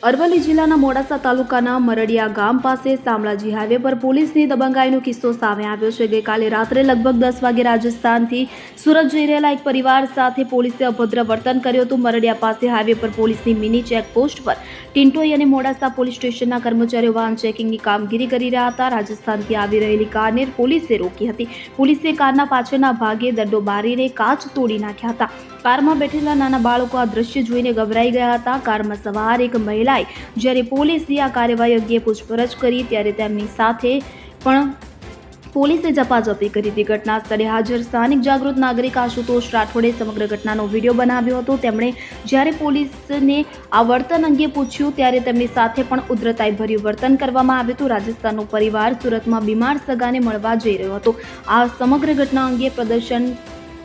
અરવલ્લી જિલ્લાના મોડાસા તાલુકાના મરડિયા ગામ પાસે શામળાજી હાઈવે પર પોલીસની દબંગાઈનો કિસ્સો સામે આવ્યો છે। ગઈકાલે રાત્રે લગભગ 10 વાગે રાજસ્થાનથી સુરત જઈ રહેલા એક પરિવાર સાથે પોલીસે અભદ્ર વર્તન કર્યું હતું। મરડિયા પાસે હાઈવે પર પોલીસની મિની ચેકપોસ્ટ પર ટિન્ટોઈ અને મોડાસા પોલીસ સ્ટેશનના કર્મચારીઓ વાહન ચેકિંગની કામગીરી કરી રહ્યા હતા। રાજસ્થાનથી આવી રહેલી કારને પોલીસે રોકી હતી। પોલીસે કારના પાછળના ભાગે દડો બારીને કાચ તોડી નાખ્યા હતા। કારમાં બેઠેલા નાના બાળકો આ દ્રશ્ય જોઈને ગભરાઈ ગયા હતા। કારમાં સવાર એક મહિલાએ જ્યારે પોલીસની આ કાર્યવાહી અંગે પૂછપરછ કરી ત્યારે તેમની સાથે પણ પોલીસે ઝપાઝપી કરી હતી। ઘટના સ્થળે હાજર સ્થાનિક જાગૃત નાગરિક આશુતોષ રાઠોડે સમગ્ર ઘટનાનો વિડીયો બનાવ્યો હતો। તેમણે જ્યારે પોલીસને આ વર્તન અંગે પૂછ્યું ત્યારે તેમની સાથે પણ ઉદ્ધતાઈભર્યું વર્તન કરવામાં આવ્યું હતું। રાજસ્થાનનો પરિવાર સુરતમાં બીમાર સગાને મળવા જઈ રહ્યો હતો। આ સમગ્ર ઘટના અંગે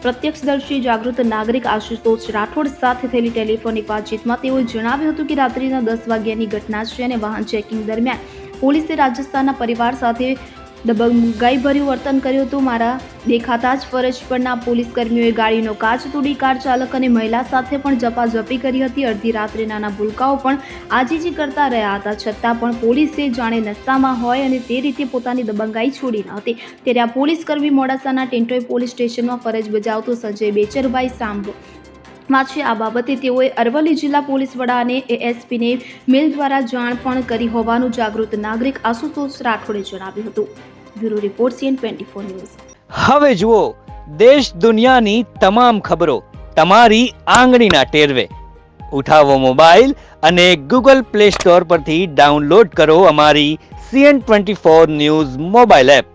પ્રત્યક્ષદર્શી જાગૃત નાગરિક આશુતોષ રાઠોડ સાથે થયેલી ટેલિફોનિક વાતચીતમાં તેઓએ જણાવ્યું હતું કે રાત્રિના 10 વાગ્યાની ઘટના છે અને વાહન ચેકિંગ દરમિયાન પોલીસે રાજસ્થાનના પરિવાર સાથે દબંગાઈભર્યું વર્તન કર્યું હતું। મારા દેખાતા જ ફરજ પરના પોલીસ કર્મીઓએ ગાડીનો કાચ તોડી કાર ચાલક અને મહિલા સાથે પણ ઝપાઝપી કરી હતી। અડધી રાત્રે નાના ભૂલકાઓ પણ આજીજી કરતા રહ્યા હતા, છતાં પણ પોલીસે જાણે નશામાં હોય અને તે રીતે પોતાની દબંગાઈ છોડી ન હતી। ત્યારે આ પોલીસ કર્મી મોડાસાના ટિન્ટોઈ પોલીસ સ્ટેશનમાં ફરજ બજાવતો સંજય બેચરભાઈ સાંભળો છે। આ બાબતે તેઓએ અરવલ્લી જિલ્લા પોલીસ વડા અને એએસપીને મેલ દ્વારા જાણ પણ કરી હોવાનું જાગૃત નાગરિક આશુતોષ રાઠોડે જણાવ્યું હતું। Bureau report CN24 news. હવે જુઓ દેશ દુનિયાની તમામ ખબરો તમારી આંગળીના ટેરવે। ઉઠાવો મોબાઈલ અને Google Play Store પરથી ડાઉનલોડ કરો અમારી CN24 ન્યૂઝ મોબાઈલ એપ।